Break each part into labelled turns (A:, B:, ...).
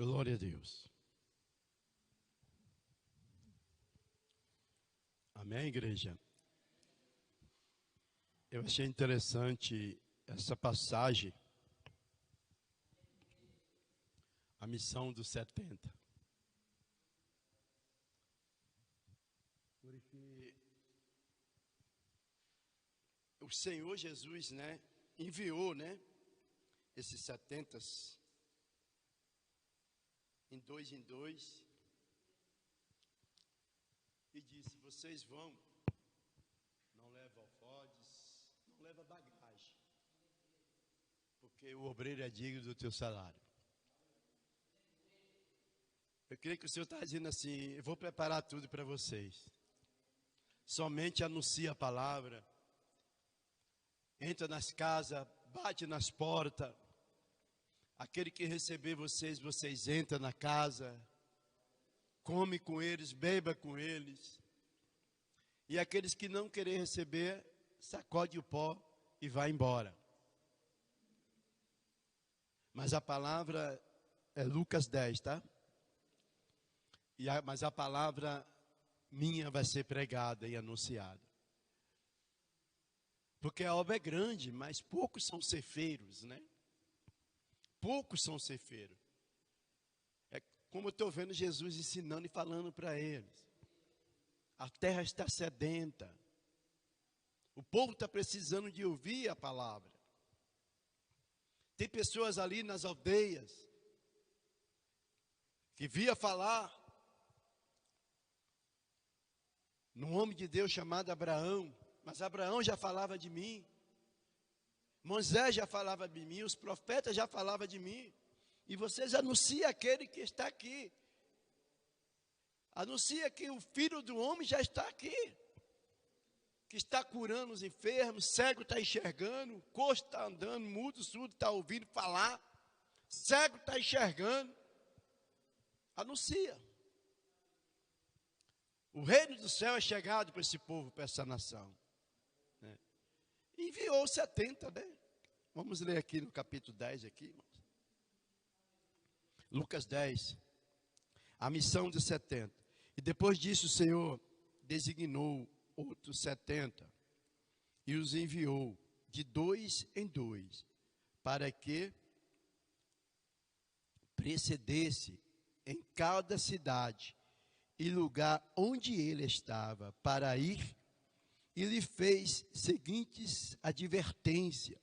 A: Glória a Deus. Amém, igreja? Eu achei interessante essa passagem, a missão dos 70. Porque o Senhor Jesus, enviou, esses 70 em dois, e disse: vocês vão, não leva alforjes, não leva bagagem, porque o obreiro é digno do teu salário. Eu creio que o Senhor está dizendo assim: eu vou preparar tudo para vocês, somente anuncia a palavra, entra nas casas, bate nas portas. Aquele que receber vocês, vocês entram na casa, come com eles, beba com eles. E aqueles que não querer receber, sacode o pó e vai embora. Mas a palavra é Lucas 10, tá? Mas a palavra minha vai ser pregada e anunciada. Porque a obra é grande, mas poucos são ceifeiros, Poucos são ceifeiros. É como eu estou vendo Jesus ensinando e falando para eles. A terra está sedenta. O povo está precisando de ouvir a palavra. Tem pessoas ali nas aldeias que via falar num homem de Deus chamado Abraão. Mas Abraão já falava de mim. Moisés já falava de mim, os profetas já falavam de mim. E vocês anunciam aquele que está aqui. Anuncia que o Filho do Homem já está aqui. Que está curando os enfermos, cego está enxergando, coxo está andando, mudo, surdo está ouvindo falar, cego está enxergando. Anuncia. O reino do céu é chegado para esse povo, para essa nação. Enviou 70, Vamos ler aqui no capítulo 10, aqui, irmãos. Lucas 10, a missão de 70. E depois disso o Senhor designou outros 70 e os enviou de 2 em 2, para que precedesse em cada cidade e lugar onde ele estava para ir. E lhe fez seguintes advertências: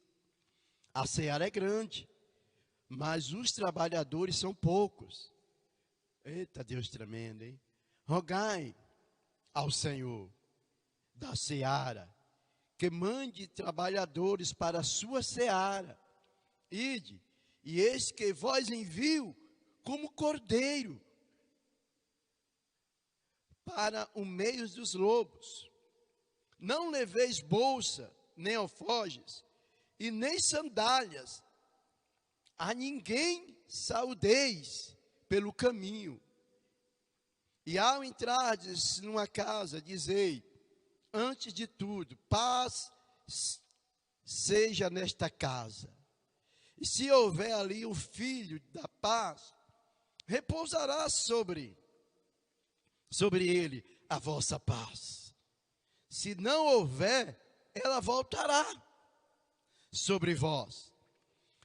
A: a seara é grande, mas os trabalhadores são poucos. Eita, Deus tremendo, hein? Rogai ao Senhor da seara que mande trabalhadores para a sua seara. Ide, e eis que vós envio como cordeiro para o meio dos lobos. Não leveis bolsa, nem alforjes, e nem sandálias. A ninguém saudeis pelo caminho. E ao entrardes numa casa, dizei, antes de tudo, paz seja nesta casa. E se houver ali o filho da paz, repousará sobre ele a vossa paz. Se não houver, ela voltará sobre vós.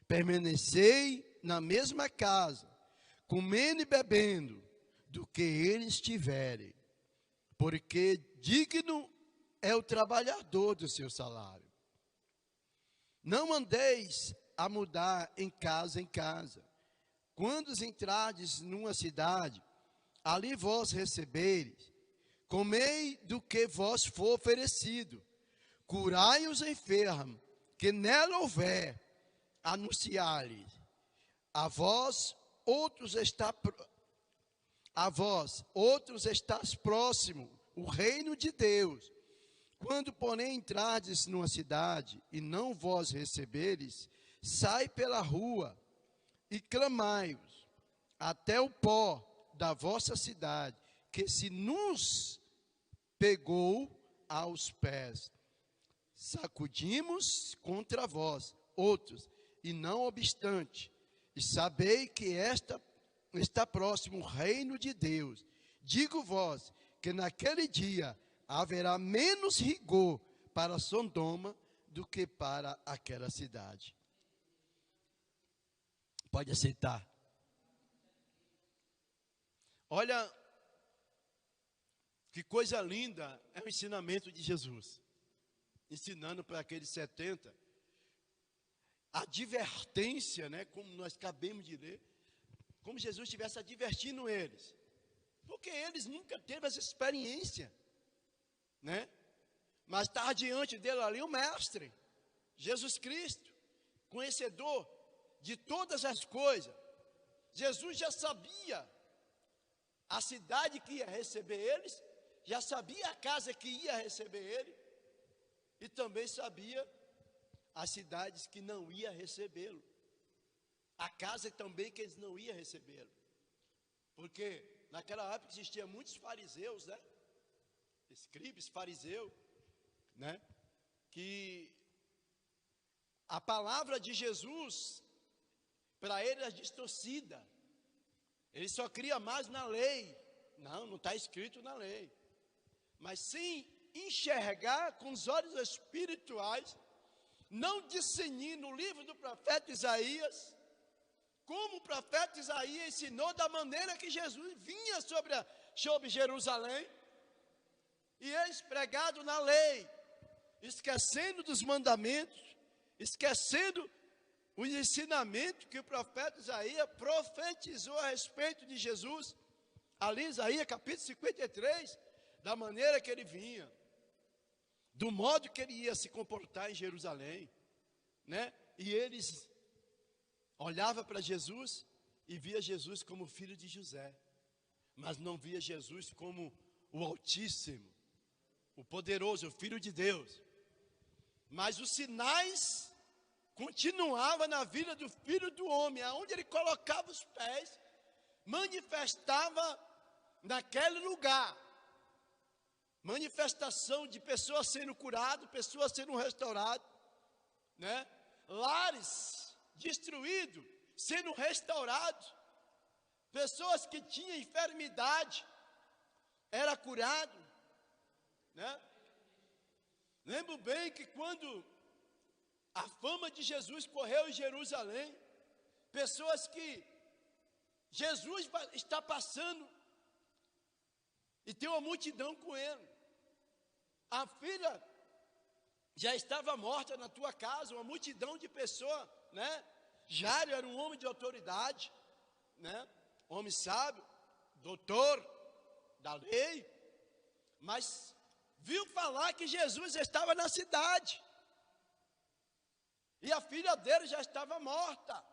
A: Permanecei na mesma casa, comendo e bebendo, do que eles tiverem, porque digno é o trabalhador do seu salário. Não andeis a mudar em casa. Quando entrardes numa cidade, ali vós recebereis, comei do que vos for oferecido, curai os enfermos, que nela houver, anunciai-lhes. A vós outros estás próximo, o reino de Deus. Quando, porém, entrardes numa cidade e não vós receberes, sai pela rua e clamai-os até o pó da vossa cidade, que se nos pegou aos pés. Sacudimos contra vós outros, e não obstante, e sabei que esta está próximo o reino de Deus. Digo-vos que naquele dia haverá menos rigor para Sodoma do que para aquela cidade. Pode aceitar. Olha, que coisa linda é o ensinamento de Jesus. Ensinando para aqueles 70, a advertência, né, como nós acabamos de ler, como Jesus estivesse advertindo eles. Porque eles nunca tiveram essa experiência, né? Mas estava diante dele ali o Mestre, Jesus Cristo, conhecedor de todas as coisas. Jesus já sabia a cidade que ia receber eles, já sabia a casa que ia receber ele, e também sabia as cidades que não ia recebê-lo, a casa também que eles não iam recebê-lo, porque naquela época existiam muitos fariseus, né? Escribas, fariseus, né? Que a palavra de Jesus para ele era distorcida. Ele só cria mais na lei. Não está escrito na lei. Mas sim enxergar com os olhos espirituais, não discernir no livro do profeta Isaías, como o profeta Isaías ensinou da maneira que Jesus vinha sobre Jerusalém, e eles pregados na lei, esquecendo dos mandamentos, esquecendo o ensinamento que o profeta Isaías profetizou a respeito de Jesus, ali Isaías capítulo 53, da maneira que ele vinha, do modo que ele ia se comportar em Jerusalém, né? E eles olhavam para Jesus e via Jesus como filho de José, mas não via Jesus como o Altíssimo, o poderoso, o Filho de Deus. Mas os sinais continuavam na vida do Filho do Homem, aonde ele colocava os pés, manifestava naquele lugar, manifestação de pessoas sendo curadas, pessoas sendo restauradas, né? Lares destruídos, sendo restaurados, pessoas que tinham enfermidade, era curado, né? Lembro bem que quando a fama de Jesus correu em Jerusalém, pessoas que Jesus está passando e tem uma multidão com ele. A filha já estava morta na tua casa, uma multidão de pessoas, né? Jairo era um homem de autoridade, né? Homem sábio, doutor da lei, mas viu falar que Jesus estava na cidade, e a filha dele já estava morta,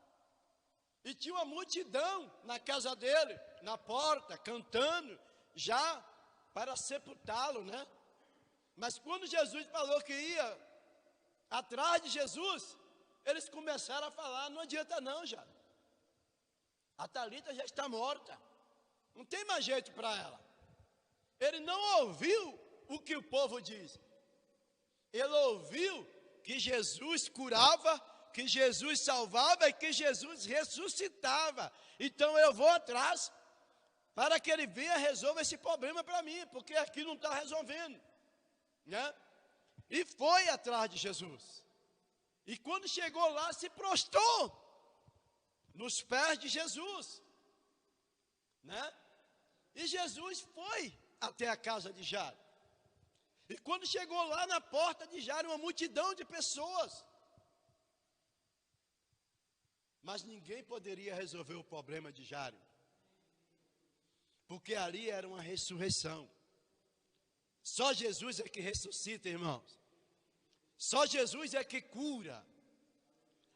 A: e tinha uma multidão na casa dele, na porta, cantando, já para sepultá-lo, né? Mas quando Jesus falou que ia atrás de Jesus, eles começaram a falar, não adianta não, já. A Talita já está morta, não tem mais jeito para ela. Ele não ouviu o que o povo diz. Ele ouviu que Jesus curava, que Jesus salvava e que Jesus ressuscitava. Então eu vou atrás para que ele venha e resolva esse problema para mim, porque aqui não está resolvendo, né? E foi atrás de Jesus. E quando chegou lá, se prostrou nos pés de Jesus, né? E Jesus foi até a casa de Jairo. E quando chegou lá na porta de Jairo, uma multidão de pessoas. Mas ninguém poderia resolver o problema de Jairo, porque ali era uma ressurreição. Só Jesus é que ressuscita, irmãos. Só Jesus é que cura.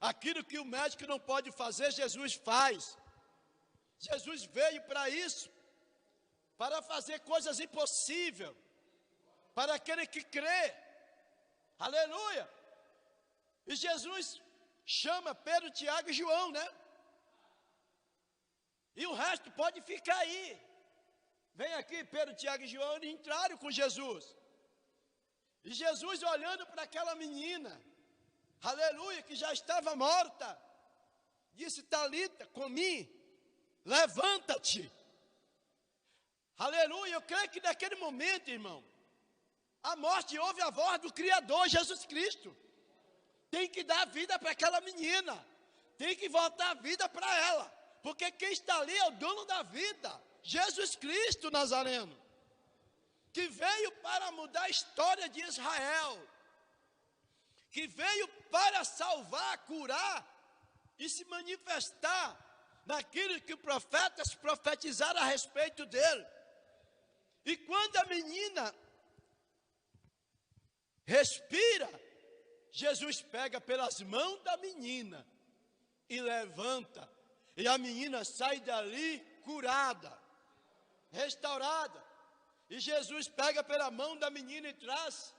A: Aquilo que o médico não pode fazer, Jesus faz. Jesus veio para isso, para fazer coisas impossíveis, para aquele que crê. Aleluia! E Jesus chama Pedro, Tiago e João, né? E o resto pode ficar aí. Vem aqui, Pedro, Tiago e João, eles entraram com Jesus. E Jesus olhando para aquela menina, aleluia, que já estava morta, disse: Talita, comi. levanta-te. Aleluia, eu creio que naquele momento, irmão, a morte ouve a voz do Criador, Jesus Cristo. Tem que dar vida para aquela menina, tem que voltar a vida para ela, porque quem está ali é o dono da vida, Jesus Cristo Nazareno, que veio para mudar a história de Israel, que veio para salvar, curar e se manifestar naquilo que os profetas profetizaram a respeito dele. E quando a menina respira, Jesus pega pelas mãos da menina e levanta, e a menina sai dali curada, restaurada. E Jesus pega pela mão da menina e traz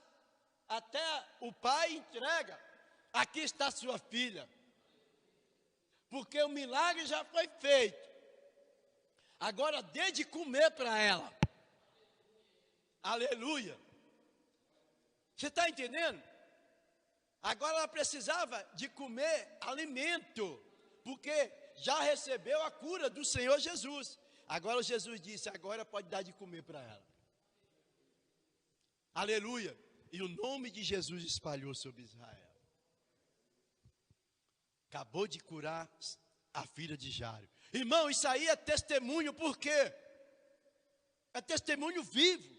A: até o pai e entrega: aqui está sua filha, porque o milagre já foi feito, agora dê de comer para ela. Aleluia. Você está entendendo? Agora ela precisava de comer alimento, porque já recebeu a cura do Senhor Jesus. Agora Jesus disse: agora pode dar de comer para ela. Aleluia. E o nome de Jesus espalhou sobre Israel. Acabou de curar a filha de Jairo. Irmão, isso aí é testemunho, por quê? É testemunho vivo.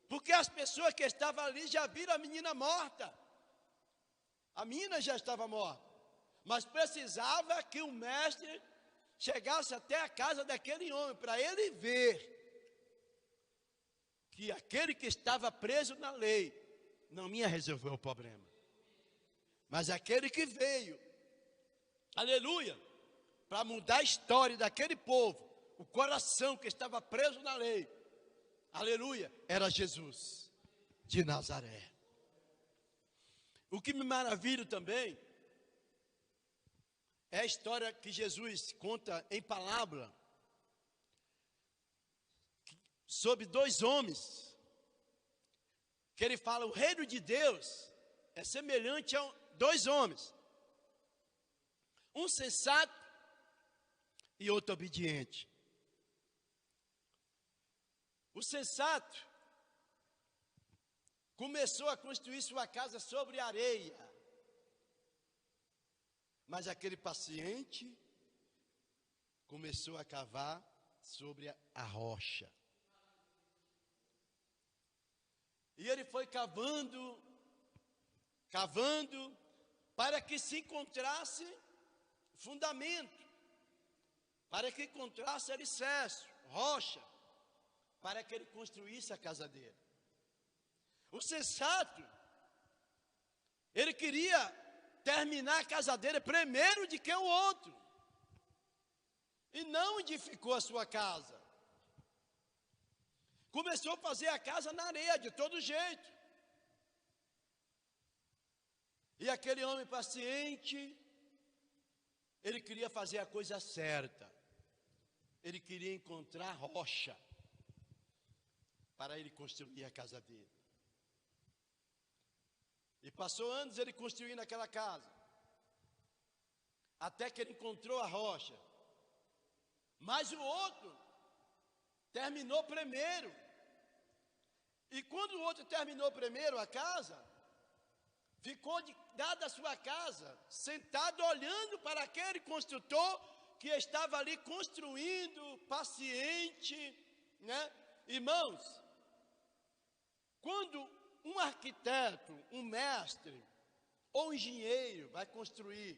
A: Porque as pessoas que estavam ali já viram a menina morta. A menina já estava morta. Mas precisava que o mestre chegasse até a casa daquele homem, para ele ver que aquele que estava preso na lei não ia resolver o problema, mas aquele que veio, aleluia, para mudar a história daquele povo, o coração que estava preso na lei, aleluia, era Jesus de Nazaré. O que me maravilha também é a história que Jesus conta em palavra sobre dois homens, que ele fala: o reino de Deus é semelhante a dois homens, um sensato e outro obediente. O sensato começou a construir sua casa sobre areia, mas aquele paciente começou a cavar sobre a rocha. E ele foi cavando, para que se encontrasse fundamento, para que encontrasse alicerce, rocha, para que ele construísse a casa dele. O sensato, ele queria terminar a casa dele primeiro de que o outro, e não edificou a sua casa. Começou a fazer a casa na areia, de todo jeito. E aquele homem paciente, ele queria fazer a coisa certa. Ele queria encontrar rocha para ele construir a casa dele. E passou anos ele construindo aquela casa, até que ele encontrou a rocha. Mas o outro terminou primeiro. E quando o outro terminou primeiro a casa, ficou dada a sua casa, sentado olhando para aquele construtor que estava ali construindo, paciente, né? Irmãos, quando um arquiteto, um mestre ou um engenheiro vai construir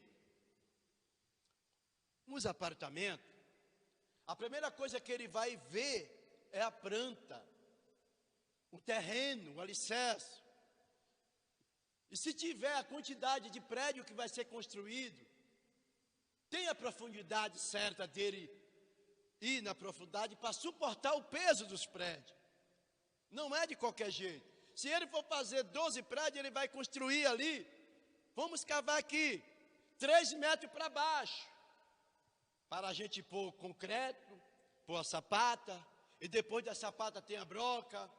A: uns apartamentos, a primeira coisa que ele vai ver é a planta, o terreno, o alicerce. E se tiver a quantidade de prédio que vai ser construído, tem a profundidade certa dele ir na profundidade para suportar o peso dos prédios. Não é de qualquer jeito. Se ele for fazer 12 prédios, ele vai construir ali, vamos cavar aqui, 3 metros para baixo, para a gente pôr concreto, pôr a sapata, e depois da sapata tem a broca,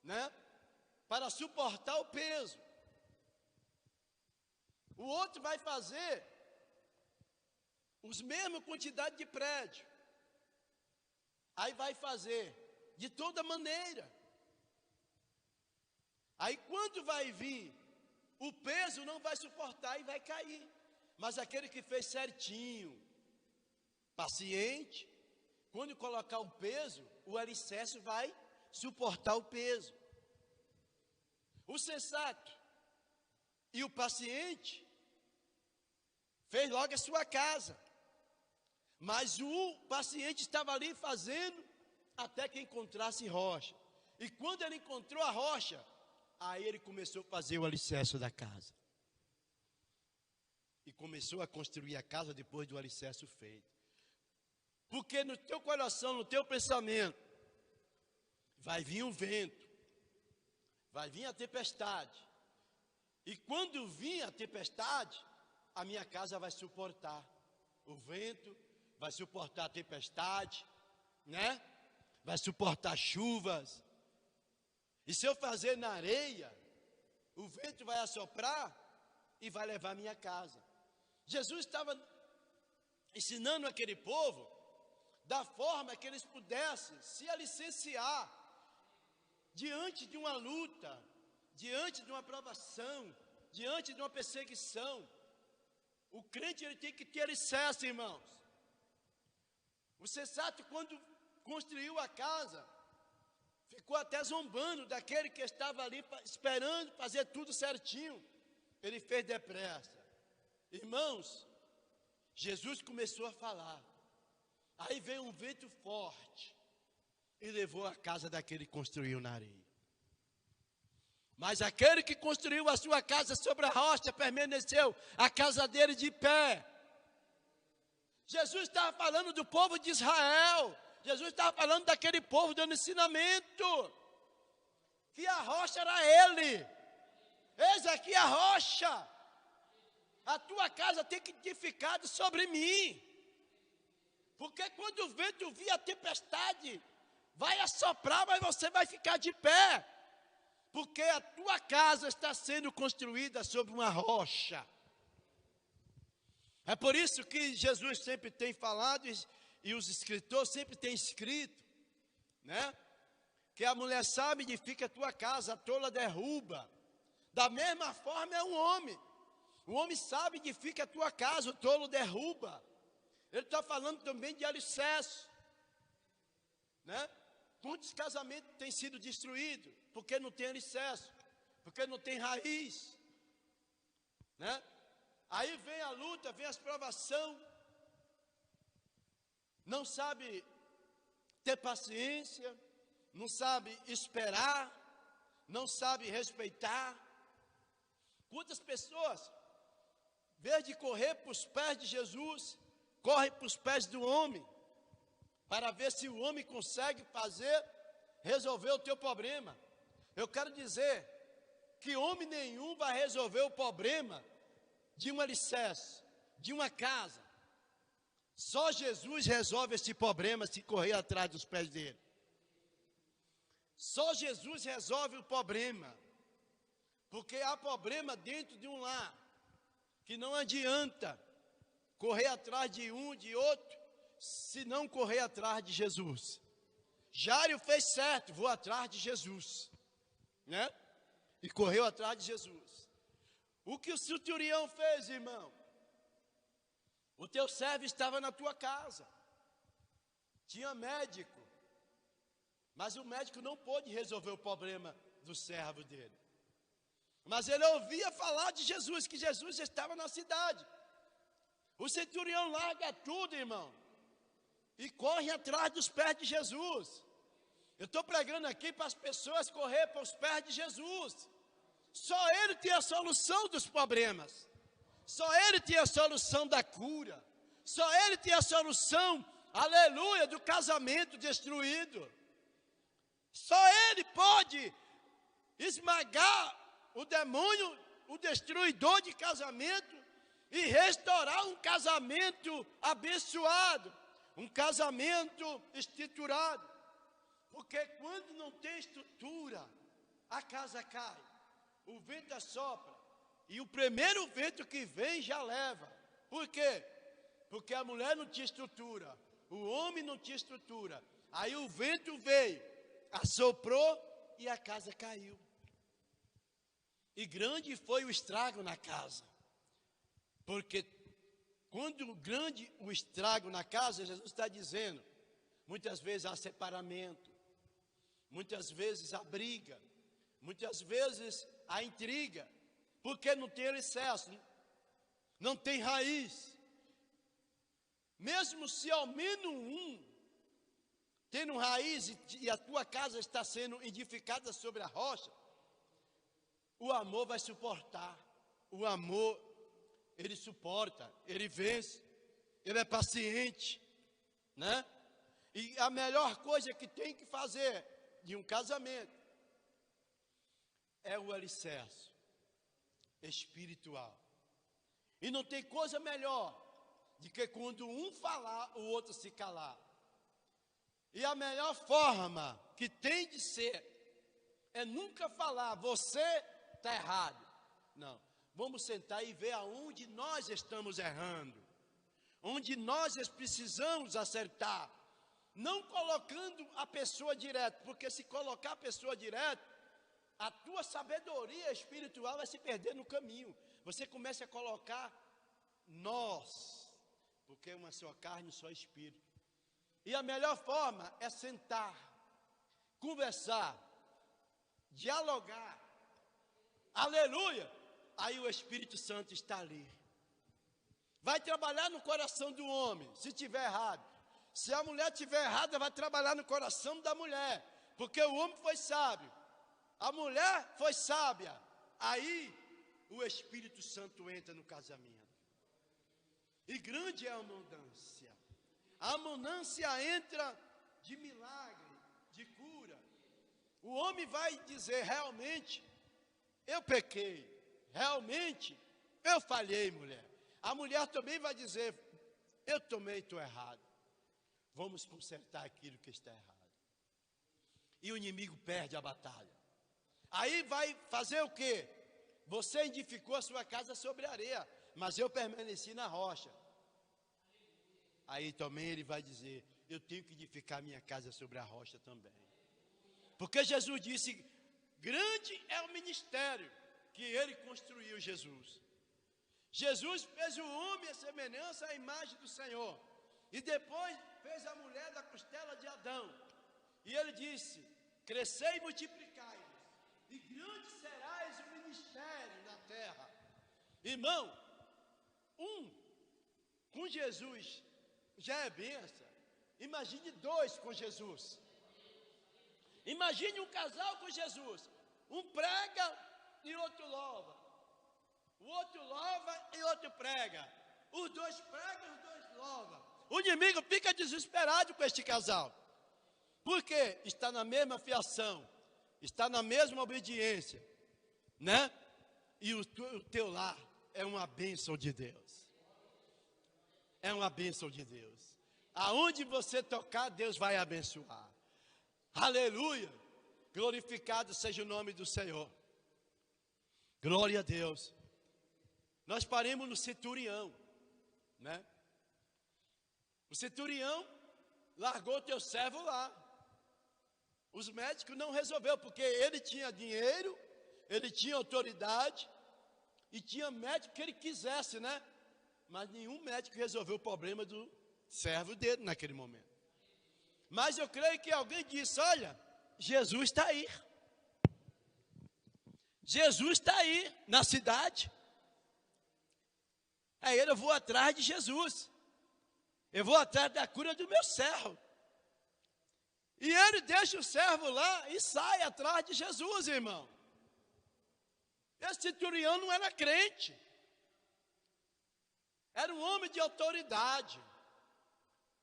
A: né? Para suportar o peso. O outro vai fazer os mesmos quantidade de prédio, Aí vai fazer de toda maneira. Aí quando vai vir, o peso não vai suportar e vai cair. Mas aquele que fez certinho, paciente, quando colocar o peso, o alicerce vai suportar o peso. O sensato e o paciente fez logo a sua casa. Mas o paciente estava ali fazendo até que encontrasse rocha. E quando ele encontrou a rocha, aí ele começou a fazer o alicerce da casa. E começou a construir a casa depois do alicerce feito. Porque no teu coração, no teu pensamento, vai vir um vento, vai vir a tempestade. E quando vir a tempestade, a minha casa vai suportar o vento, vai suportar a tempestade, né? Vai suportar chuvas. E se eu fazer na areia, o vento vai assoprar e vai levar a minha casa. Jesus estava ensinando aquele povo da forma que eles pudessem se alicenciar diante de uma luta, diante de uma provação, diante de uma perseguição. O crente, ele tem que ter alicerce, irmãos. O sensato, quando construiu a casa, ficou até zombando daquele que estava ali esperando fazer tudo certinho. Ele fez depressa. Irmãos, Jesus começou a falar. Aí veio um vento forte e levou a casa daquele que construiu na areia. Mas aquele que construiu a sua casa sobre a rocha permaneceu a casa dele de pé. Jesus estava falando do povo de Israel. Jesus estava falando daquele povo dando ensinamento. Que a rocha era ele. Eis aqui a rocha. A tua casa tem que edificar sobre mim. Porque quando o vento vir a tempestade, vai assoprar, mas você vai ficar de pé. Porque a tua casa está sendo construída sobre uma rocha. É por isso que Jesus sempre tem falado, e os escritores sempre têm escrito, né? Que a mulher sábia edifica a tua casa, a tola derruba. Da mesma forma é um homem. O homem sábio edifica a tua casa, o tolo derruba. Ele está falando também de alicerce, né? Quantos casamentos têm sido destruídos? Porque não tem alicerce, porque não tem raiz, né? Aí vem a luta, vem as provações, não sabe ter paciência, não sabe esperar, não sabe respeitar. Quantas pessoas, em vez de correr para os pés de Jesus, corre para os pés do homem, para ver se o homem consegue resolver o teu problema. Eu quero dizer que homem nenhum vai resolver o problema de um alicerce, de uma casa. Só Jesus resolve esse problema se correr atrás dos pés dele. Só Jesus resolve o problema. Porque há problema dentro de um lar, que não adianta correr atrás de um, de outro, se não correr atrás de Jesus. Jairo fez certo, vou atrás de Jesus, né? E correu atrás de Jesus. O que o centurião fez, irmão? O teu servo estava na tua casa, tinha médico, mas o médico não pôde resolver o problema do servo dele. Mas ele ouvia falar de Jesus, que Jesus estava na cidade. O centurião larga tudo, irmão, e corre atrás dos pés de Jesus. Eu estou pregando aqui para as pessoas correr para os pés de Jesus. Só Ele tem a solução dos problemas. Só Ele tem a solução da cura. Só Ele tem a solução, aleluia, do casamento destruído. Só Ele pode esmagar o demônio, o destruidor de casamento, e restaurar um casamento abençoado, um casamento estruturado. Porque quando não tem estrutura, a casa cai, o vento assopra, e o primeiro vento que vem já leva. Por quê? Porque a mulher não tinha estrutura, O homem não tinha estrutura. Aí o vento veio, assoprou e a casa caiu. E grande foi o estrago na casa. Porque quando grande o estrago na casa, Jesus está dizendo, muitas vezes há separamento, muitas vezes há briga, muitas vezes há intriga, porque não tem alicerce, não tem raiz. Mesmo se ao menos um tendo raiz e a tua casa está sendo edificada sobre a rocha, o amor vai suportar. O amor, ele suporta, ele vence, ele é paciente, né? E a melhor coisa que tem que fazer de um casamento é o alicerce espiritual. E não tem coisa melhor de que quando um falar, o outro se calar. E a melhor forma que tem de ser é nunca falar, você está errado. Não, vamos sentar e ver aonde nós estamos errando, onde nós precisamos acertar. Não colocando a pessoa direto, porque se colocar a pessoa direto, a tua sabedoria espiritual vai se perder no caminho. Você começa a colocar nós, porque é uma só carne, um só espírito. E a melhor forma é sentar, conversar, dialogar. Aleluia! Aí o Espírito Santo está ali. Vai trabalhar no coração do homem, se tiver errado. Se a mulher tiver errada, vai trabalhar no coração da mulher. Porque o homem foi sábio, a mulher foi sábia. Aí o Espírito Santo entra no casamento. E grande é a abundância. A abundância entra de milagre, de cura. O homem vai dizer, realmente, eu pequei. Realmente, eu falhei, mulher. A mulher também vai dizer, eu também estou errado. Vamos consertar aquilo que está errado. E o inimigo perde a batalha. Aí vai fazer o quê? Você edificou a sua casa sobre a areia, mas eu permaneci na rocha. Aí também ele vai dizer, eu tenho que edificar minha casa sobre a rocha também. Porque Jesus disse, grande é o ministério que ele construiu, Jesus. Jesus fez o homem a semelhança à imagem do Senhor. E depois fez a mulher da costela de Adão. E ele disse, crescei e multiplicai, e grande serás o ministério na terra. Irmão, com Jesus já é bênção. Imagine dois com Jesus. Imagine um casal com Jesus. Um prega e outro louva. O outro louva e outro prega. Os dois pregam, os dois louvam. O inimigo fica desesperado com este casal. Por quê? Está na mesma fiação. Está na mesma obediência. Né? E o teu lar é uma bênção de Deus. É uma bênção de Deus. Aonde você tocar, Deus vai abençoar. Aleluia. Glorificado seja o nome do Senhor. Glória a Deus. Nós paremos no centurião, né? O centurião largou teu servo lá. Os médicos não resolveu, porque ele tinha dinheiro, ele tinha autoridade, e tinha médico que ele quisesse, né? Mas nenhum médico resolveu o problema do servo dele naquele momento. Mas eu creio que alguém disse, olha, Jesus está aí. Jesus está aí na cidade. Aí eu vou atrás de Jesus. Eu vou atrás da cura do meu servo. E ele deixa o servo lá e sai atrás de Jesus, irmão. Esse centurião não era crente. Era um homem de autoridade.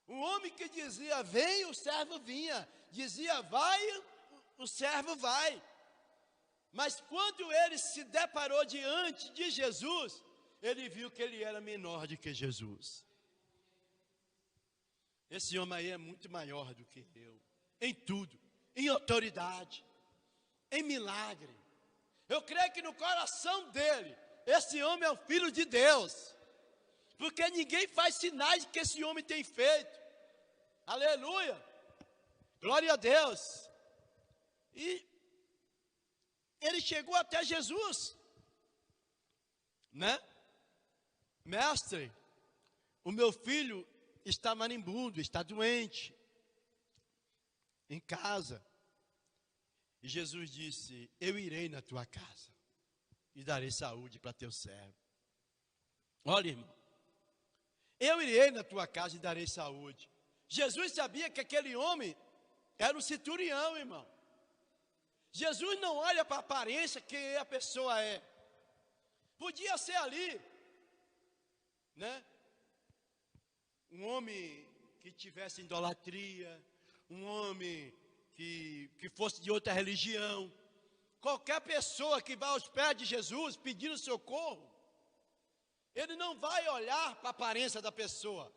A: Um homem que dizia, vem, o servo vinha. Dizia, vai, o servo vai. Mas quando ele se deparou diante de Jesus, ele viu que ele era menor do que Jesus. Esse homem aí é muito maior do que eu. Em tudo. Em autoridade. Em milagre. Eu creio que no coração dele, esse homem é o filho de Deus. Porque ninguém faz sinais que esse homem tem feito. Aleluia. Glória a Deus. E ele chegou até Jesus, né? Mestre, o meu filho está maribundo, está doente, em casa. E Jesus disse: eu irei na tua casa e darei saúde para teu servo. Olha, irmão, eu irei na tua casa e darei saúde. Jesus sabia que aquele homem era um centurião, irmão. Jesus não olha para a aparência, quem a pessoa é. Podia ser ali, né? Um homem que tivesse idolatria, um homem que fosse de outra religião. Qualquer pessoa que vá aos pés de Jesus pedindo socorro, ele não vai olhar para a aparência da pessoa.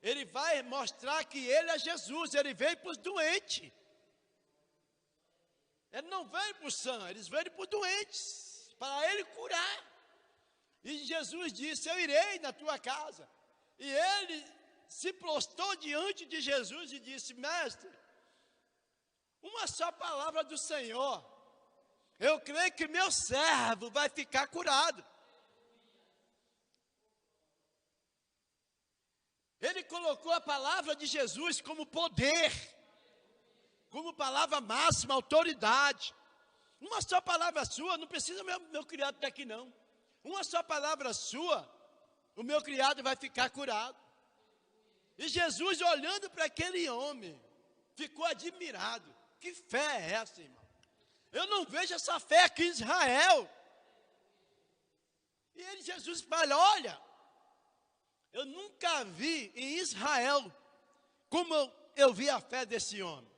A: Ele vai mostrar que ele é Jesus. Ele veio para os doentes. Ele não veio para os sãos, eles veio para os doentes, para ele curar. E Jesus disse: eu irei na tua casa. E ele se prostrou diante de Jesus e disse: mestre, uma só palavra do Senhor, eu creio que meu servo vai ficar curado. Ele colocou a palavra de Jesus como poder, como palavra máxima, autoridade. Uma só palavra sua, não precisa meu criado estar aqui não. Uma só palavra sua, o meu criado vai ficar curado. E Jesus, olhando para aquele homem, ficou admirado. Que fé é essa, irmão? Eu não vejo essa fé aqui em Israel. E Jesus fala: olha, eu nunca vi em Israel como eu vi a fé desse homem.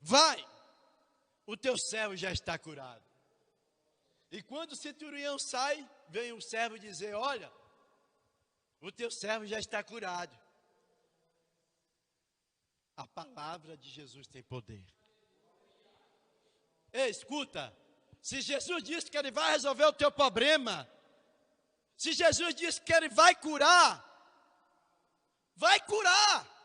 A: Vai, o teu servo já está curado. E quando o centurião sai, vem o servo dizer: olha, o teu servo já está curado. A palavra de Jesus tem poder. Ei, escuta, se Jesus disse que ele vai resolver o teu problema, se Jesus disse que ele vai curar, vai curar.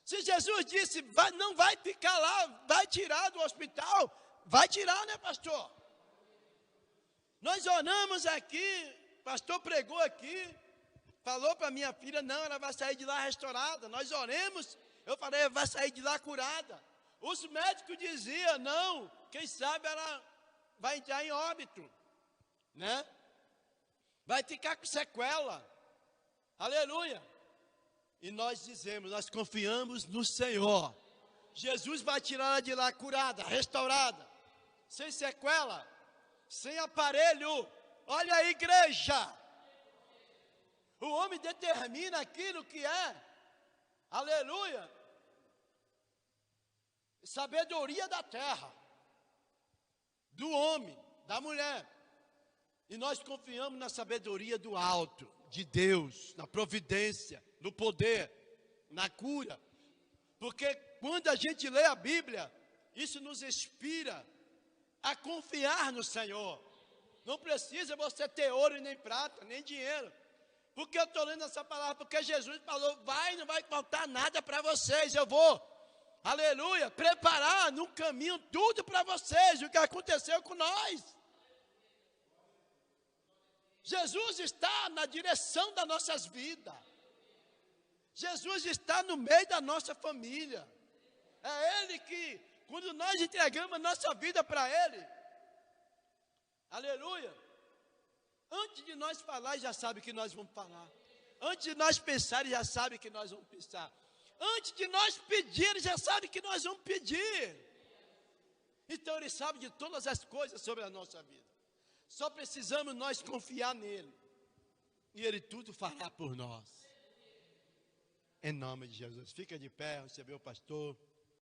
A: Se Jesus disse, não vai ficar lá, vai tirar do hospital, vai tirar, né, pastor? Nós oramos aqui, pastor pregou aqui, falou para minha filha: não, ela vai sair de lá restaurada. Nós oremos, eu falei: ela vai sair de lá curada. Os médicos diziam: não, quem sabe ela vai entrar em óbito, né? Vai ficar com sequela. Aleluia. E nós dizemos, nós confiamos no Senhor. Jesus vai tirar ela de lá curada, restaurada, sem sequela, sem aparelho. Olha a igreja. O homem determina aquilo que é. Aleluia. Sabedoria da terra, do homem, da mulher. E nós confiamos na sabedoria do alto, de Deus, na providência, no poder, na cura. Porque quando a gente lê a Bíblia, isso nos inspira a confiar no Senhor. Não precisa você ter ouro e nem prata, nem dinheiro. Porque eu estou lendo essa palavra? Porque Jesus falou: não vai faltar nada para vocês. Eu vou, aleluia, preparar no caminho tudo para vocês. O que aconteceu com nós. Jesus está na direção das nossas vidas. Jesus está no meio da nossa família. É Ele que, quando nós entregamos a nossa vida para Ele, aleluia, antes de nós falar, já sabe que nós vamos falar. Antes de nós pensar, já sabe que nós vamos pensar. Antes de nós pedir, já sabe que nós vamos pedir. Então Ele sabe de todas as coisas sobre a nossa vida. Só precisamos nós confiar nele. E Ele tudo fará por nós. Em nome de Jesus. Fica de pé, recebeu o pastor.